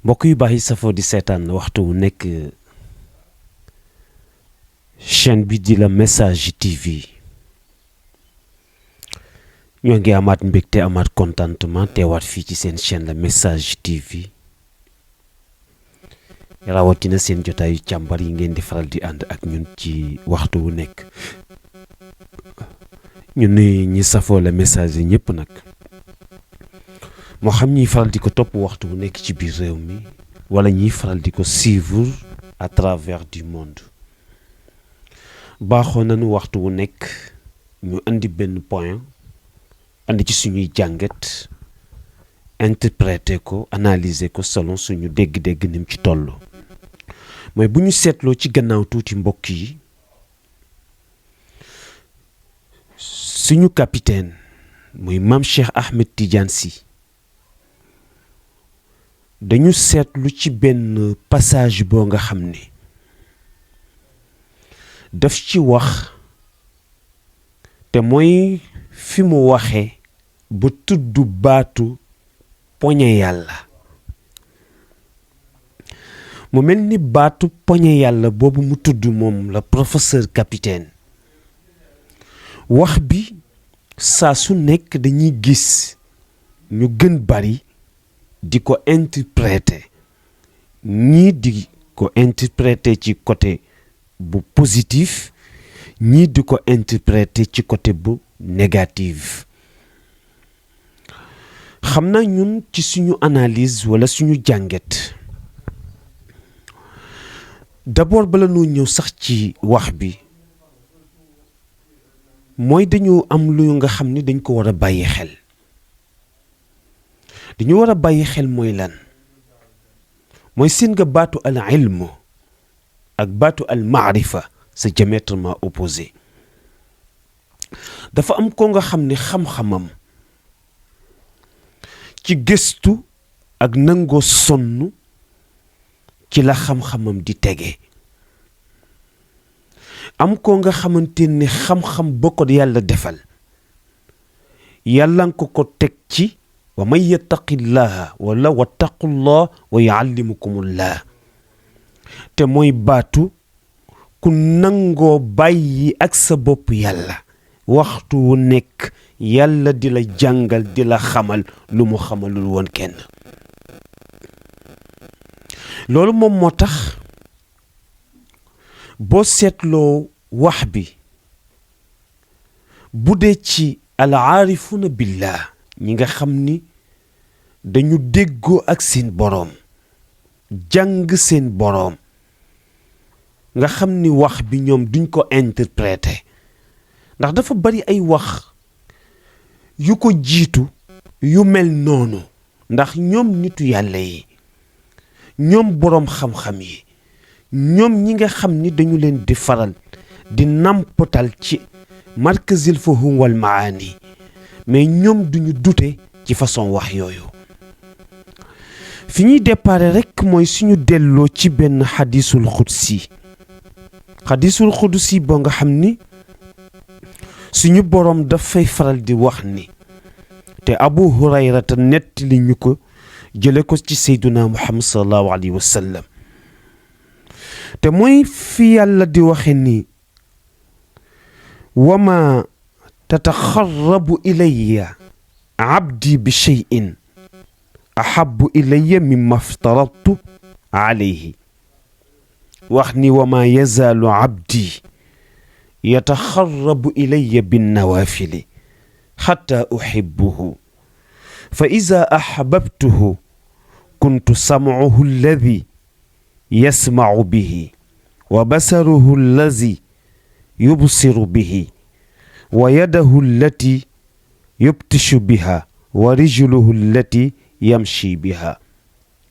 mbokk yu baax yi safoo di seetaan waxtu wu nekk chaîne bi di la Message TV ñoo ngi amaat mbégte amaat contentement teewaat fii ci seen chaîne la Message TV rawatina seen jotaayu càmbar yi ngeen di faral di ànd ak ñun ci waxtu wu nekk ñu nuyu ñi safoo la Message yi ñëpp nag moo xam ñiy faral di ko topp waxtu wu nekk ci biir réew mi wala ñiy faral di ko suivre à travers du monde baaxoo nañu waxtu wu nekk ñu andi benn point andi ci suñuy jàngat interpréter ko analyser ko selon suñu dégg-dégg nim ci toll mooy bu ñu seetloo ci gannaaw tuuti mbokk yi suñu capitaine muy Mame Cheikh Ahmed Tidiane Sy dañu seetlu ci benn passage boo nga xam ne daf ci wax te mooy fi mu waxee ba tudd baatu poñe yàlla mu mel ni baatu poñe yàlla boobu mu tudd moom la professeur capitaine wax bi saa su nekk dañuy gis ñu gën bari di ko interpréter ñii di ko interpréter ci côté bu positif ñii di ko interpréter ci côté bu négatif xam na ñun ci suñu analyse wala suñu jànget d'abord bala noo ñëw sax ci wax bi mooy dañu am lu nga xam ni dañ ko war a bàyyi xel dañu war a bàyyi xel mooy lan mooy seen nga baatu al ilmu ak baatu al maarifa c'est diamétralement opposé dafa am ko nga xam ne xam-xamam ci gëstu ak nangoo sonn ci la xam-xamam di tege am ko nga xamante ne xam-xam ba ko yàlla defal yàlla nga ko teg ci wa man yattaqillaha wala wattaqullah wa yuallimukumullah te mooy baatu ku nangoo bàyyi ak sa bopp yàlla waxtu wu nekk yàlla di la jàngal di la xamal lu mu xamalul woon kenn loolu moom moo tax boo seetloo wax bi bu dee ci al aarifuna billah ñi nga xam ni dañu déggoo ak seen boroom jàng seen boroom nga xam ni wax bi ñoom duñ ko interpréter ndax dafa bari ay wax yu ko jiitu yu mel noonu ndax ñoom nitu yàlla yi ñoom boroom xam-xam yi ñoom ñi nga xam ni dañu leen di faral di nampatal ci markazil fahum wal maani mais ñoom duñu dute ci façon wax yooyu fi ñuy déparé rekk mooy suñu delloo ci benn xadisul xudsi boo nga xam ni suñu boroom dafay faral di wax ni te Abu Hurayrata nettali ñu ko jële ko ci Seyduna Muhammad sallallahu alayhi wa sallam te mooy fi yàlla di waxe ni wama tataxarrabu ilayya abdi bi cheyin ahabu ilayya mimma aftaradtu alayhi wax ni wama yazaalu abdi yataxarrabu ilayya binnawaafili xatta uhibbuhu fa ida ahbabtuhu kuntu samcuhu alladi yasmacu bihi wa basaruhu alladi yubsiru bihi wa yadahu allati yubtishu biha wa rijluhu allati yamshi biha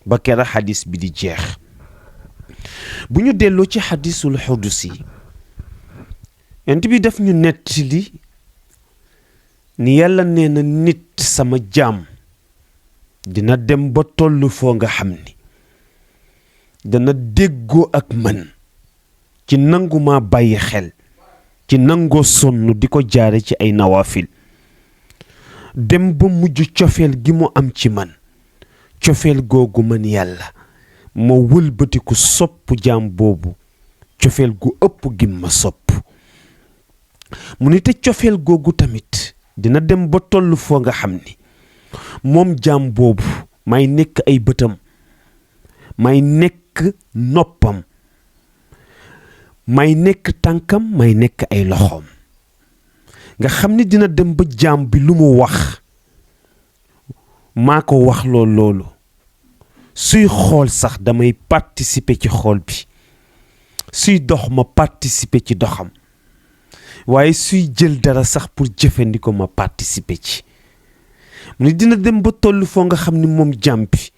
ba kera xadis bi di jeex bu ñu delloo ci xadisul xudusi yonent bi daf ñu nettali ni yàlla nee na nit sama jaam dina dem ba tollu foo nga xam ni dana déggoo ak man ci nanguma bàyyi xel ci nangoo sonn di ko jaare ci ay nawaafil dem ba mujj cofeel gi mu am ci man cofeel googu man yàlla ma wëlbatiku sopp jaam boobu cofeel gu ëpp gim ma sopp. mu ni te cofeel googu tamit dina dem ba toll foo nga xam ni moom jaam boobu may nekk ay bëtam, may nekk noppam, may nekk tànkam, may nekk ay loxoom. nga xam ni dina dem ba jaam bi lu mu wax maa ko wax loolu suy xool sax damay participer ci xool bi, suy dox ma participer ci doxam, waaye suy jël dara sax pour jëfandikoo ma participer ci. mu ni dina dem ba toll foo nga xam ni moom jaam bi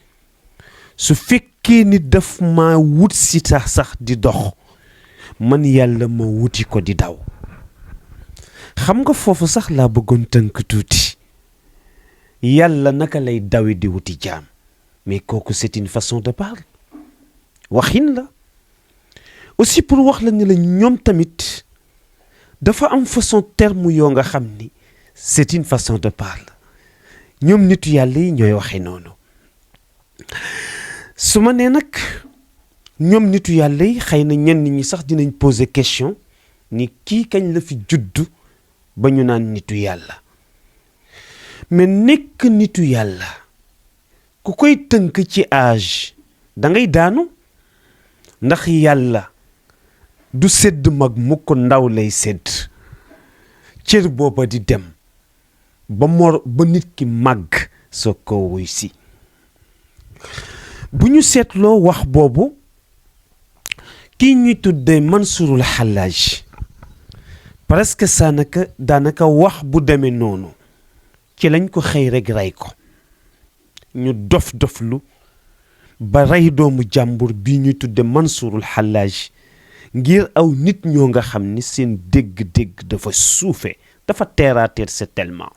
su fekkee ni daf ma wut si sax di dox, man yàlla ma wuti ko di daw. xam nga foofu sax laa bëggoon tënk tuuti. yàlla naka lay dawi di wuti jaam, mais kooku c'est une façon de parler, waxin la. aussi pour wax la ni la ñoom tamit dafa am façon terme yoo nga xam ni c'est une façon de parler. ñoom nitu yàlla yi ñooy waxe noonu. su ma nee nag ñoom nitu yàlla yi xëy na ñenn ñi sax dinañ poser question ni kii kañ la fi juddu ba ñu naan nitu yàlla. mais nekk nitu yàlla ku koy tënk ci âge da ngay daanu, ndax yàlla du sedd mag mu ko ndaw lay sedd. cër booba di dem ba nit ki màgg soo ko wuy si. bu ñu seetloo wax boobu kii ñuy tuddee Mansurul Hallaj presque daanaka wax bu demee noonu ci lañ ko xëy rek rey ko. ñu dof-doflu ba rey doomu jàmbur bii ñuy tudde Mansurul Hallaj ngir aw nit ñoo nga xam ni seen dégg-dégg dafa suufe, dafa terre à terre, c'est tellement.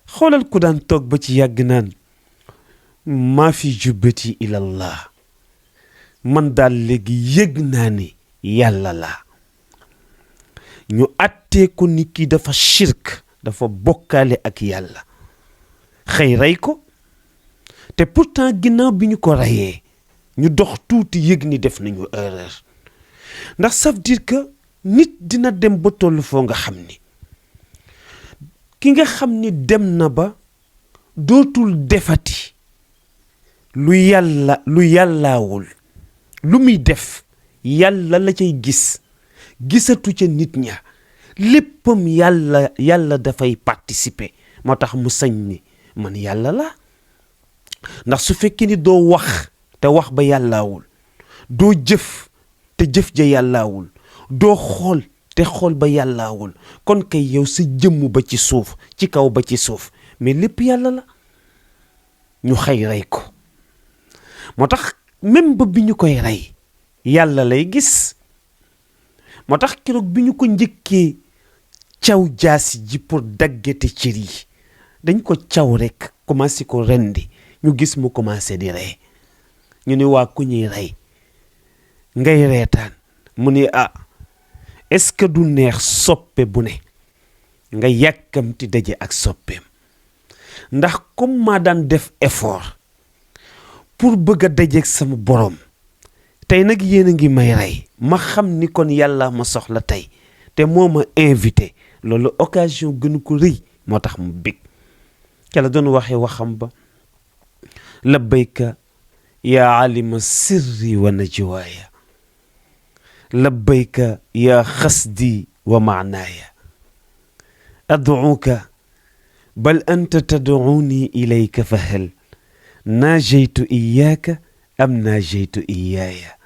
xoolal ku daan toog ba ci yàgg naan maa fi jubbati ilallah, man daal léegi yëg naa ni yàlla laa. ñu attee ko ni kii dafa shirk, dafa bokkaale ak yàlla, xëy rey ko. te pourtant ginnaaw bi ñu ko reyee ñu dox tuuti yëg ni def nañu erreur. ndax ça veut dire que nit dina dem ba toll foo nga xam ni ki nga xam ni dem na ba dootul defati lu yàllaawul, lu muy def yàlla la cay gis, gisatu ca nit ña, léppam yàlla dafay participer. moo tax mu sañ ni man yàlla la. ndax su fekkee ni doo wax te wax ba yàllaawul, doo jëf te jëf ja yàllaawul, doo xool te xool ba yàllaawul, kon kay yow sa jëmm ba ci suuf, ci kaw ba ci suuf, mais lépp yàlla la. ñu xëy rey ko. moo tax même ba bi ñu koy rey yàlla lay gis. moo tax keroog bi ñu ko njëkkee caw jaasi ji pour daggate cër yi, dañ ko caw rek commencé ko rendi, ñu gis mu commencé di rey. ñu ni waa ku ñuy rey ngay reetaan. mu ni est-ce que du neex soppe bu ne nga yàkkamti daje ak soppeem, ndax comme maa daan def effort pour bëgg a dajeeg sama borom, tey nag yéen a ngi may rey, ma xam ni kon yàlla ma soxla tey te moo ma invité. loolu occasion gënu ko rëy, moo tax mu bég. ca la doon waxee waxam ba labbayka yaa alima sirri wa najwaaya, labbayka yaa xasdi wa maanaaya, ad'uuka bal anta tad'uuni ilayka fa hal naajaytu iyaaka am naajaytu iyaaya,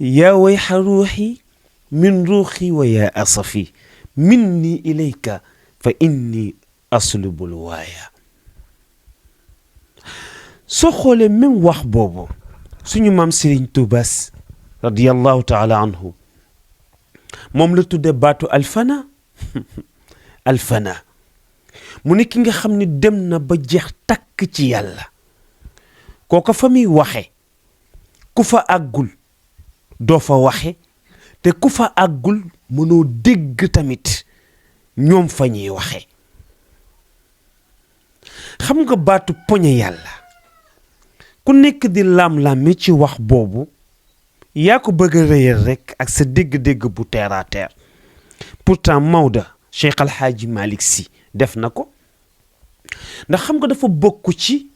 yaa wayxa ruuxi min ruuxi wa yaa asafi minni ilayka fa inni aslubul waaya. soo xoolee même wax boobu suñu maam Serigne Touba radiyallahu taala anhu moom la tudde baatu alfana. alfana mu ne ki nga xam ni dem na ba jeex takk ci yàlla, kooka fa muy waxe ku fa àggul doo fa waxe, te ku fa àggul mënoo dégg tamit ñoom fa ñuy waxe. xam nga baatu poñe yàlla ku nekk di laam-laame ci wax boobu yaa ko bëgg a réyal rek ak sa dégg-dégg bu terre à terre. Pourtant Maodo Cheikh Al Hadji Malick Sy def na ko, ndax xam nga dafa bokk ci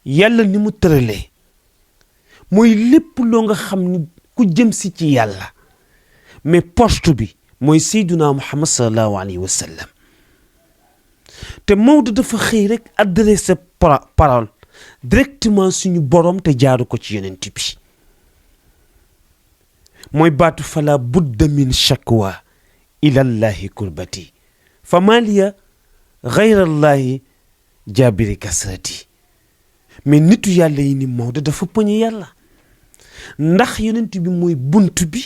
yàlla ni mu tëralee mooy lépp loo nga xam ni ku jëm si ci yàlla mais poste bi mooy Seydina Muhammad sallallahu alayhi wa sallam. te Maodo dafa xëy rek adressé parole directement suñu borom te jaaru ko ci yonent bi mooy baatu fala budda min shakwa ilallahi kurbati fa maliya gayrallahi jaabiri kasrati. mais nitu yàlla yi ni Maodo dafa poñe yàlla ndax yonent bi mooy bunt bi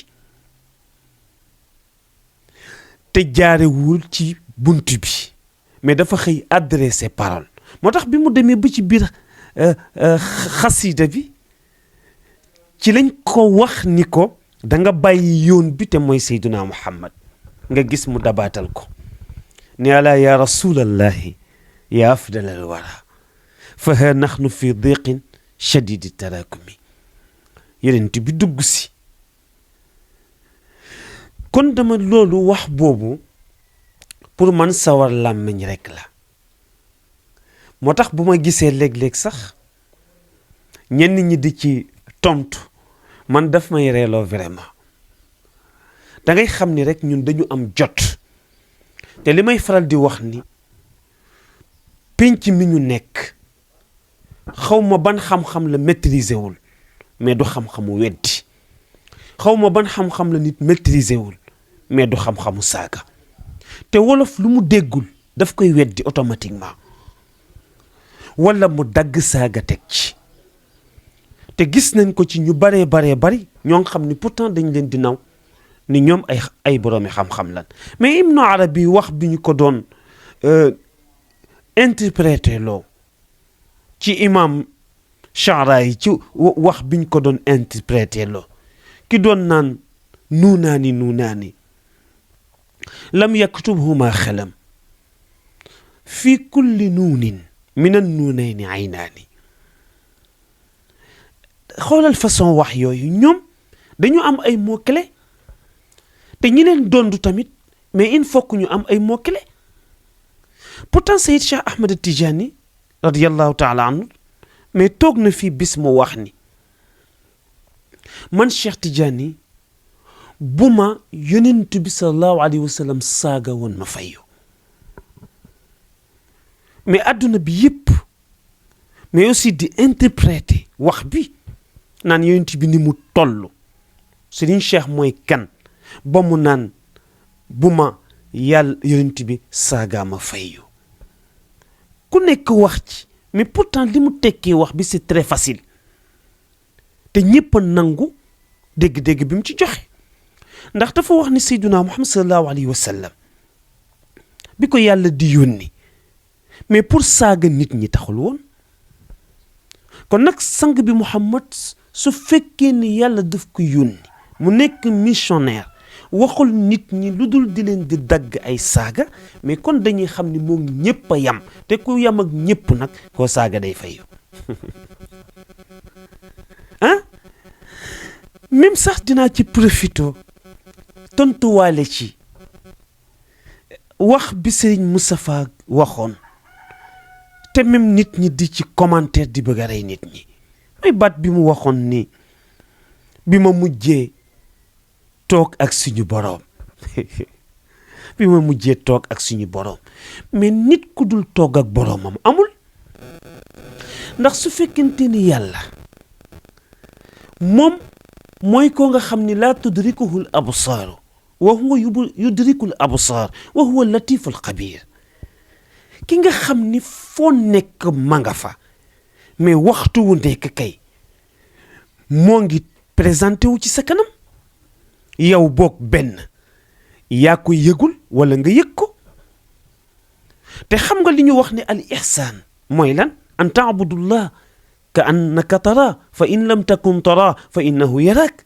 te jaarewul ci bunt bi mais dafa xëy adressé parole. moo tax bi mu demee ba ci biir xasida bi ci lañ ko wax ni ko da nga bàyyi yoon bi te mooy Seydina Muhammad. nga gis mu dabaatal ko ni ala ya rasulallahi ya afdal al wara fa ha naxnu fi diqin shadidi tarakumi. yonent bi dugg si kon dama loolu wax boobu pour man sawar làmmiñ rekk la. moo tax bu ma gisee léeg-léeg sax ñenn ñi di ci tontu man daf may reeloo vraiment. da ngay xam ni rek ñun dañu am jot te li may faral di wax ni pénc mi ñu nekk xaw ma ban xam-xam la maîtriser wul mais du xam-xamu weddi, xaw ma ban xam-xam la nit maîtriser wul mais du xam-xamu saaga. te wolof lu mu déggul daf koy weddi automatiquement wala mu dagg saaga teg ci. te gis nañ ko ci ñu baree bari ñoo nga xam ni pourtant dañ leen di naw ni ñoom ay boroomi xam-xam lan. mais Ibnu Arabi wax bi ñu ko doon interpréter loo ci imam Sha'rawi ci wax bi ñu ko doon interpréter loo ki doon naan nuunaani lam yaktubhuma xelam fi kulli nuunin min an nuunayni aynaani. xoolal façon wax yooyu ñoom dañu am ay mots-clés te ñi leen dondu tamit mais il faut que ñu am ay mots-clés. pourtant Seyyid Cheikh Ahmed Tidiane radiyallahu taala anhu mais toog na fii bis mu wax ni man Cheikh Tidiane bu ma yonent bi sallallahu alayhi wa sallam saaga woon ma fayu. mais adduna bi yëpp mais aussi di interpréter wax bi naan yonent bi ni mu toll Serigne Cheikh mooy kan ba mu naan bu ma yàlla yonent bi saaga ma fayu. ku nekk wax ci mais pourtant li mu tekkee wax bi c'est très facile te ñëpp a nangu dégg-dégg bi mu ci joxe. ndax dafa wax ni Seydina Muhammad sallallahu alayhi wa sallam bi ko yàlla di yónni mais pour saaga nit ñi taxul woon. kon nag sang bi Muhammad su fekkee ni yàlla daf ko yónni mu nekk missionnaire waxul nit ñi lu dul di leen di dagg ay saaga mais kon dañuy xam ni moom ñëpp a yam te ku yam ak ñëpp nag koo saaga day fayu. ah même sax dinaa ci profito tontuwaale ci wax bi Serigne Moustapha waxoon te même nit ñi di ci commentaire di bëgg a rey nit ñi mooy baat bi mu waxoon ni bi ma mujjee toog ak suñu boroom bi ma mujjee toog ak suñu boroom mais nit ku dul toog ak boroomam amul. ndax su fekkente ni yàlla moom mooy ko nga xam ni laa tudrikuhul absaaru wa huwa yudrikul absaar wa huwa latiful xabiir. ki nga xam ni foo nekk ma nga fa mais waxtu wu nekk kay moo ngi présenté wu ci sa kanam yow boog benn yaa ko yëgul wala nga yëg ko. te xam nga li ñu wax ne al ihsaan mooy lan an taabudullah ka annaka tara fa in lam takun tara fa innahu yarak.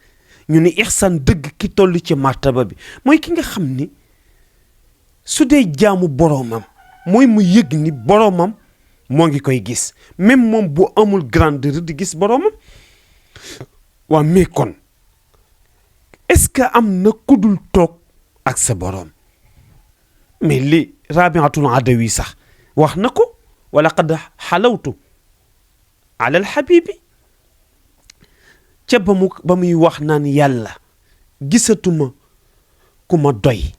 ñu ne ihsaan dëgg ki toll ci martaba bi mooy ki nga xam ni su dee jaamu boroomam mooy mu yëg ni boroomam moo ngi koy gis même moom bu amul grandeur di gis boroomam. waa mais kon est-ce que am na kudul toog ak sa boroom mais li Rabiatul Adawi sax wax na ko wala qad xalawtu ala alxabibi ca ba muy wax naan yàlla gisatuma ku ma doy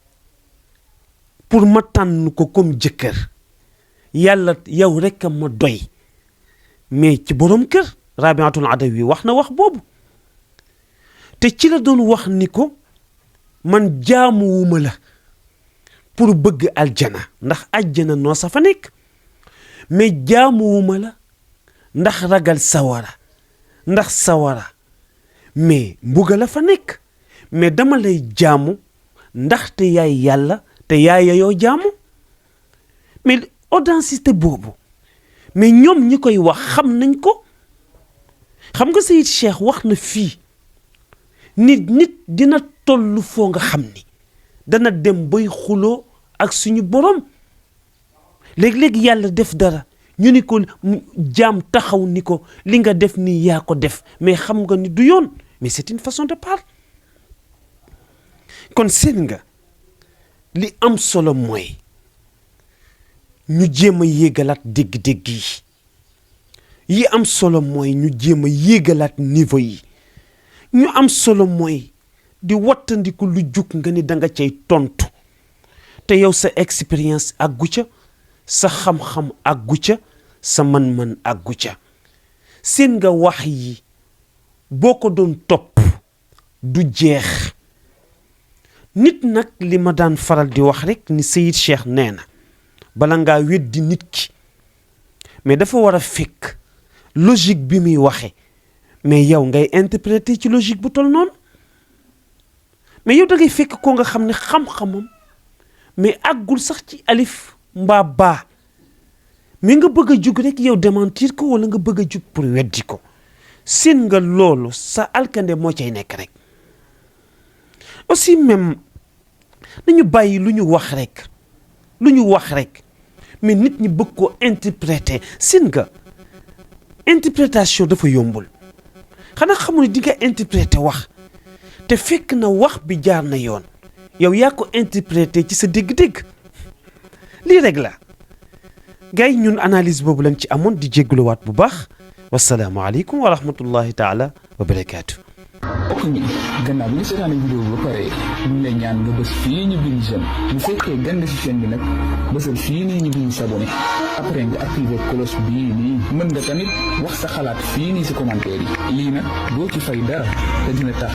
pour ma tànn ko comme jëkkër yàlla yow rekk a ma doy mais ci boroom kër Rabiatul Adawi wax na wax boobu te ci la doon wax ni ko man jaamuwuma la pour bëgg aljana ndax aljana noo sa fa nekk mais jaamuwuma la ndax ragal sawara ndax sawara mais mbuga la fa nekk mais dama lay jaamu ndaxte yaay yàlla te yaay yayoo jaamu mais audacité boobu mais ñoom ñi koy wax xam nañ ko xam nga Seyid Cheikh wax na fii nit dina tollu foo nga xam ni dana dem bay xuloo ak suñu borom léeg-léeg yàlla def dara ñu ni ko jaam taxaw ni ko li nga def nii yaa ko def mais xam nga ni du yoon mais c'est une façon de parler kon seen nga li am solo mooy ñu jéem a yéegalaat dégg-dégg yi am solo mooy ñu jéem a yéegalaat niveau yi ñu am solo mooy di wattandiku lu jug nga ni da nga cay tontu te yow sa expérience àggu ca sa xam-xam àggu ca sa man-man àggu ca seen nga wax yi boo ko doon topp du jeex nit nag li ma daan faral di wax rek ni Seyid Cheikh nee na bala ngaa weddi nit ki mais dafa war a fekk logique bi muy waxe mais yow ngay interpréter ci logique bu tol noonu mais yow da ngay fekk ko nga xam ne xam-xamam mais àggul sax ci alif mbaa baa mais nga bëgg a jug rek yow démentir ko wala nga bëgg a jug pour weddi ko seen nga loolu sa alkande moo cay nekk rek aussi même nañu bàyyi lu ñu wax rek mais nit ñi bëgg ko interpréter seen nga interprétation dafa yombul xanaa xamul ni di nga interpréter wax te fekk na wax bi jaar na yoon yow yaa ko interpréter ci sa dégg-dégg lii rek la gars yi ñun analyse boobu lañ ci amoon di jégaluwaat bu baax wasalaamualeykum wa rahmatullahi taala wa barakaatu. ok ñi gannaaw bi nga seetaane vidéo bi ba pare ñu ngi lay ñaan nga bës fii ñu bind j'aime bu fekkee gande si chaîne bi nag bësal fii nii ñu bind s'abonné après nga activé cloche bii nii mën nga tamit wax sa xalaat fii nii si commentaire yi lii nag doo ci fay dara te dina tax